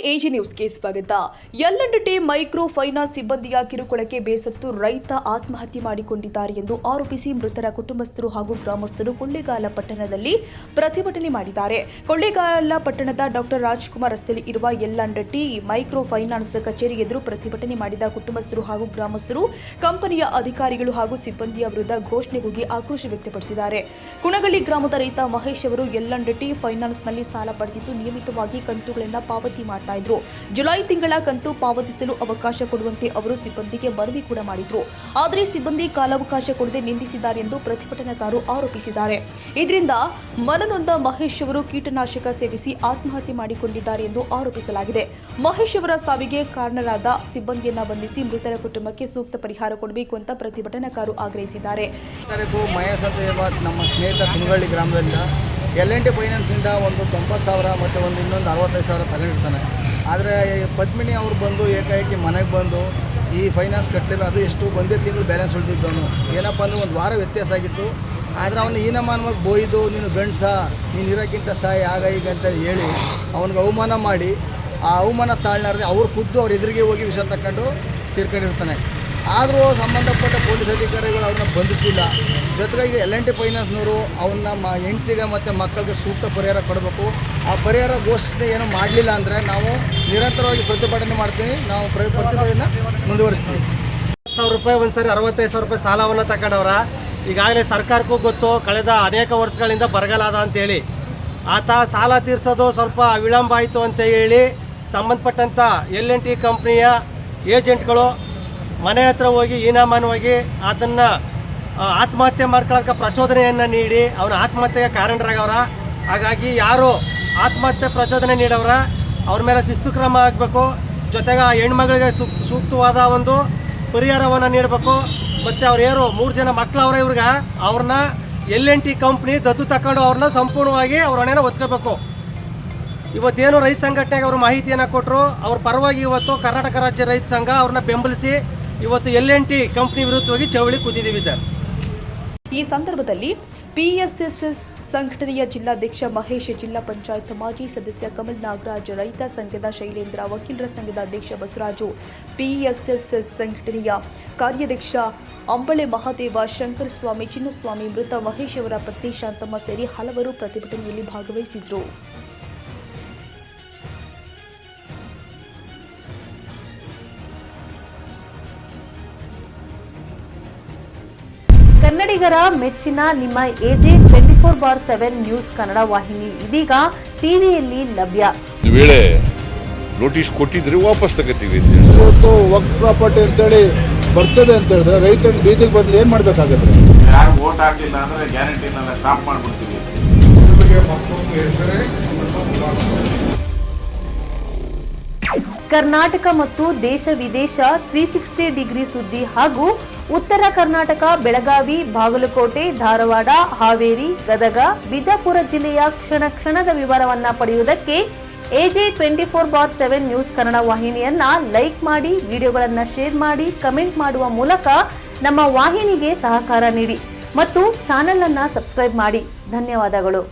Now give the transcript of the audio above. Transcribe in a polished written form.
AG ನ್ಯೂಸ್ಗೆ ಸ್ವಾಗತ. ಎಲ್&ಟಿ micro finance ಸಿಬ್ಬಂದಿಯ ಕಿರುಕುಳಕ್ಕೆ ಬೇಸತ್ತು ರೈತ ಆತ್ಮಹತ್ಯೆ ಮಾಡಿಕೊಂಡಿದ್ದಾರೆ ಎಂದು ಆರೋಪಿಸಿ ಮೃತರ ಕುಟುಂಬಸ್ಥರು ಹಾಗೂ ಗ್ರಾಮಸ್ಥರು ಕೊಳ್ಳೇಗಾಲ ಪಟ್ಟಣದಲ್ಲಿ ಪ್ರತಿಭಟನೆ ಮಾಡಿದ್ದಾರೆ. ಕೊಳ್ಳೇಗಾಲ ಪಟ್ಟಣದ ಡಾಕ್ಟರ್ ರಾಜ್ಕುಮಾರ್ ರಸ್ತೆಯಲ್ಲಿ ಇರುವ ಎಲ್&ಟಿ ಮೈಕ್ರೋ ಫೈನಾನ್ಸ್ ಕಚೇರಿ ಎದುರು ಪ್ರತಿಭಟನೆ ಮಾಡಿದ ಕುಟುಂಬಸ್ಥರು ಹಾಗೂ ಗ್ರಾಮಸ್ಥರು ಕಂಪನಿಯ ಅಧಿಕಾರಿಗಳು ಹಾಗೂ ಸಿಬ್ಬಂದಿಯ ವಿರುದ್ಧ ಘೋಷಣೆ ಕೂಗಿ ಆಕ್ರೋಶ ವ್ಯಕ್ತಪಡಿಸಿದ್ದಾರೆ. ಕುಣಗಳ್ಳಿ ಗ್ರಾಮದ ರೈತ ಮಹೇಶ್ ಅವರು ಎಲ್&ಟಿ ಫೈನಾನ್ಸ್ನಲ್ಲಿ ಸಾಲ ಪಡೆದಿದ್ದು ನಿಯಮಿತವಾಗಿ ಕಂತುಗಳನ್ನು ಪಾವತಿ ಮಾಡ್ತಾ ಇದ್ರು. ಜುಲೈ ತಿಂಗಳ ಕಂತು ಪಾವತಿಸಲು ಅವಕಾಶ ಕೊಡುವಂತೆ ಅವರು ಸಿಬ್ಬಂದಿಗೆ ಮನವಿ ಕೂಡ ಮಾಡಿದ್ರು. ಆದರೆ ಸಿಬ್ಬಂದಿ ಕಾಲಾವಕಾಶ ಕೊಡದೆ ನಿಂದಿಸಿದ್ದಾರೆ ಎಂದು ಪ್ರತಿಭಟನಾಕಾರರು ಆರೋಪಿಸಿದ್ದಾರೆ. ಇದರಿಂದ ಮನನೊಂದ ಮಹೇಶ್ ಅವರು ಕೀಟನಾಶಕ ಸೇವಿಸಿ ಆತ್ಮಹತ್ಯೆ ಮಾಡಿಕೊಂಡಿದ್ದಾರೆ ಎಂದು ಆರೋಪಿಸಲಾಗಿದೆ. ಮಹೇಶ್ ಅವರ ಸಾವಿಗೆ ಕಾರಣರಾದ ಸಿಬ್ಬಂದಿಯನ್ನ ಬಂಧಿಸಿ ಮೃತರ ಕುಟುಂಬಕ್ಕೆ ಸೂಕ್ತ ಪರಿಹಾರ ಕೊಡಬೇಕು ಅಂತ ಪ್ರತಿಭಟನಾಕಾರರು ಆಗ್ರಹಿಸಿದ್ದಾರೆ. ಮಹೇಶ್ ಅಂತ ನಮ್ಮ ಸ್ನೇಹಿತ ಕುಣಗಳ್ಳಿ ಗ್ರಾಮದಿಂದ ಎಲ್&ಟಿ ಫೈನಾನ್ಸ್ನಿಂದ ಒಂದು 90,000 ಮತ್ತು ಇನ್ನೊಂದು 65,000 ತಗೊಂಡಿರ್ತಾನೆ. ಆದರೆ ಪದ್ಮಿನಿ ಅವರು ಬಂದು ಏಕಾಏಕಿ ಮನೆಗೆ ಬಂದು ಈ ಫೈನಾನ್ಸ್ ಕಟ್ಟಲಿಲ್ಲ, ಅದು ಎಷ್ಟು ಒಂದೇ ತಿಂಗಳು ಬ್ಯಾಲೆನ್ಸ್ ಉಳಿದಿದ್ದವನು. ಏನಪ್ಪ ಅಂದರೆ ಒಂದು ವಾರ ವ್ಯತ್ಯಾಸ ಆಗಿತ್ತು. ಆದರೆ ಅವನು ಹೀನಮಾನವಾಗಿ ಬೋಯ್ದು ನೀನು ಗಂಡಸ, ನೀನು ಇರೋಕ್ಕಿಂತ ಸಾಯಿ ಆಗ ಈಗ ಅಂತ ಹೇಳಿ ಅವನಿಗೆ ಅವಮಾನ ಮಾಡಿ ಆ ಅವಮಾನ ತಾಳ್ನಾರ್ದೆ ಅವ್ರು ಖುದ್ದು ಅವ್ರ ಎದುರಿಗೆ ಹೋಗಿ ವಿಷ ತಗೊಂಡು ತೀರ್ಕೊಂಡಿರ್ತಾನೆ. ಆದರೂ ಸಂಬಂಧಪಟ್ಟ ಪೊಲೀಸ್ ಅಧಿಕಾರಿಗಳು ಅವ್ರನ್ನ ಬಂಧಿಸಲಿಲ್ಲ. ಜೊತೆಗೆ ಎಲ್&ಟಿ ಫೈನಾನ್ಸ್ನವರು ಅವನ್ನ ಹೆಂಡತಿಗೆ ಮತ್ತು ಮಕ್ಕಳಿಗೆ ಸೂಕ್ತ ಪರಿಹಾರ ಕೊಡಬೇಕು. ಆ ಪರಿಹಾರ ಘೋಷಣೆ ಏನೂ ಮಾಡಲಿಲ್ಲ ಅಂದರೆ ನಾವು ನಿರಂತರವಾಗಿ ಪ್ರತಿಭಟನೆ ಮಾಡ್ತೀವಿ. ನಾವು ಪ್ರತಿಭಟನೆಯನ್ನು ಮುಂದುವರಿಸ್ತೀವಿ. ₹1,000 ಒಂದು ಸರಿ ₹65,000 ಸಾಲವನ್ನು ತಗೊಂಡವ್ರ. ಈಗಾಗಲೇ ಸರ್ಕಾರಕ್ಕೂ ಗೊತ್ತು ಕಳೆದ ಅನೇಕ ವರ್ಷಗಳಿಂದ ಬರಗಾಲ ಅದ ಅಂತೇಳಿ. ಆತ ಸಾಲ ತೀರಿಸೋದು ಸ್ವಲ್ಪ ವಿಳಂಬ ಆಯಿತು ಅಂತ ಹೇಳಿ ಸಂಬಂಧಪಟ್ಟಂಥ ಎಲ್&ಟಿ ಕಂಪ್ನಿಯ ಏಜೆಂಟ್ಗಳು ಮನೆ ಹತ್ರ ಹೋಗಿ ಹೀನಾಮಾನವಾಗಿ ಆತನ್ನು ಆತ್ಮಹತ್ಯೆ ಮಾಡ್ಕೊಳ್ಳೋಕೆ ಪ್ರಚೋದನೆಯನ್ನು ನೀಡಿ ಅವನ ಆತ್ಮಹತ್ಯೆಗೆ ಕಾರಣರಾಗವ್ರ. ಹಾಗಾಗಿ ಯಾರು ಆತ್ಮಹತ್ಯೆ ಪ್ರಚೋದನೆ ನೀಡವ್ರ ಅವ್ರ ಮೇಲೆ ಶಿಸ್ತು ಕ್ರಮ ಆಗಬೇಕು. ಜೊತೆಗೆ ಆ ಹೆಣ್ಮಗಳಿಗೆ ಸೂಕ್ತವಾದ ಒಂದು ಪರಿಹಾರವನ್ನು ನೀಡಬೇಕು. ಮತ್ತು ಅವ್ರು 3 ಜನ ಮಕ್ಕಳವ್ರ ಇವ್ರಿಗೆ ಅವ್ರನ್ನ ಎಲ್&ಟಿ ಕಂಪ್ನಿ ದತ್ತು ತಗೊಂಡು ಅವ್ರನ್ನ ಸಂಪೂರ್ಣವಾಗಿ ಅವ್ರ ಹಣೆನ ಒತ್ಕೋಬೇಕು. ಇವತ್ತೇನು ರೈತ ಸಂಘಟನೆಗೆ ಅವರು ಮಾಹಿತಿಯನ್ನು ಕೊಟ್ಟರು, ಅವ್ರ ಪರವಾಗಿ ಇವತ್ತು ಕರ್ನಾಟಕ ರಾಜ್ಯ ರೈತ ಸಂಘ ಅವ್ರನ್ನ ಬೆಂಬಲಿಸಿ ಇವತ್ತು ಎಲ್&ಟಿ ಕಂಪ್ನಿ ವಿರುದ್ಧವಾಗಿ ಚಳವಳಿ ಕೂತಿದ್ದೀವಿ ಸರ್. ಈ ಸಂದರ್ಭದಲ್ಲಿ ಪಿಎಸ್ಎಸ್ ಸಂಘಟನೆಯ ಜಿಲ್ಲಾಧ್ಯಕ್ಷ ಮಹೇಶ್, ಜಿಲ್ಲಾ ಪಂಚಾಯತ್ ಮಾಜಿ ಸದಸ್ಯ ಕಮಲ್ ನಾಗರಾಜ್, ರೈತ ಸಂಘದ ಶೈಲೇಂದ್ರ, ವಕೀಲರ ಸಂಘದ ಅಧ್ಯಕ್ಷ ಬಸವರಾಜು, ಪಿಎಸ್ಎಸ್ ಸಂಘಟನೆಯ ಕಾರ್ಯಾಧ್ಯಕ್ಷ ಅಂಬಳೆ ಮಹಾದೇವ, ಶಂಕರಸ್ವಾಮಿ, ಚಿನ್ನಸ್ವಾಮಿ, ಮೃತ ಮಹೇಶ್ ಅವರ ಪತ್ನಿ ಶಾಂತಮ್ಮ ಸೇರಿ ಹಲವರು ಪ್ರತಿಭಟನೆಯಲ್ಲಿ ಭಾಗವಹಿಸಿದ್ರು. ಕನ್ನಡಿಗರ ಮೆಚ್ಚಿನ ನಿಮ್ಮ ಎಜೆ 24/7 ನ್ಯೂಸ್ ಕನ್ನಡ ವಾಹಿನಿ ಇದೀಗ ಟಿವಿಯಲ್ಲಿ ಲಭ್ಯ. ವೇಳೆ ನೋಟಿಸ್ ಕೊಟ್ಟಿದ್ರೆ ವಾಪಸ್ ತಗೋತೀವಿ. ಇವತ್ತು ವಕ್ಫ್ ಪ್ರಾಪರ್ಟಿ ಅಂತೇಳಿ ಬರ್ತದೆ ಅಂತ ಹೇಳಿದ್ರೆ ರೈತರ ಬೀದಿಗೆ ಬಂದು ಏನ್ ಮಾಡ್ಬೇಕಾಗತ್ತೆ? ಯಾರು ವೋಟ್ ಹಾಕಲಿಲ್ಲ ಅಂದ್ರೆ ಗ್ಯಾರಂಟಿನೆಲ್ಲ ಸ್ಟಾಪ್ ಮಾಡ್ಬಿಡ್ತೀವಿ. ಕರ್ನಾಟಕ ಮತ್ತು ದೇಶ ವಿದೇಶ 360 ಡಿಗ್ರಿ ಸುದ್ದಿ ಹಾಗೂ ಉತ್ತರ ಕರ್ನಾಟಕ, ಬೆಳಗಾವಿ, ಬಾಗಲಕೋಟೆ, ಧಾರವಾಡ, ಹಾವೇರಿ, ಗದಗ, ಬಿಜಾಪುರ ಜಿಲ್ಲೆಯ ಕ್ಷಣ ಕ್ಷಣದ ವಿವರವನ್ನ ಪಡೆಯುವುದಕ್ಕೆ ಎಜೆ 24/7 ನ್ಯೂಸ್ ಕನ್ನಡ ವಾಹಿನಿಯನ್ನ ಲೈಕ್ ಮಾಡಿ, ವಿಡಿಯೋಗಳನ್ನ ಶೇರ್ ಮಾಡಿ, ಕಮೆಂಟ್ ಮಾಡುವ ಮೂಲಕ ನಮ್ಮ ವಾಹಿನಿಗೆ ಸಹಕಾರ ನೀಡಿ ಮತ್ತು ಚಾನೆಲ್ ಅನ್ನ ಸಬ್ಸ್ಕ್ರೈಬ್ ಮಾಡಿ. ಧನ್ಯವಾದಗಳು.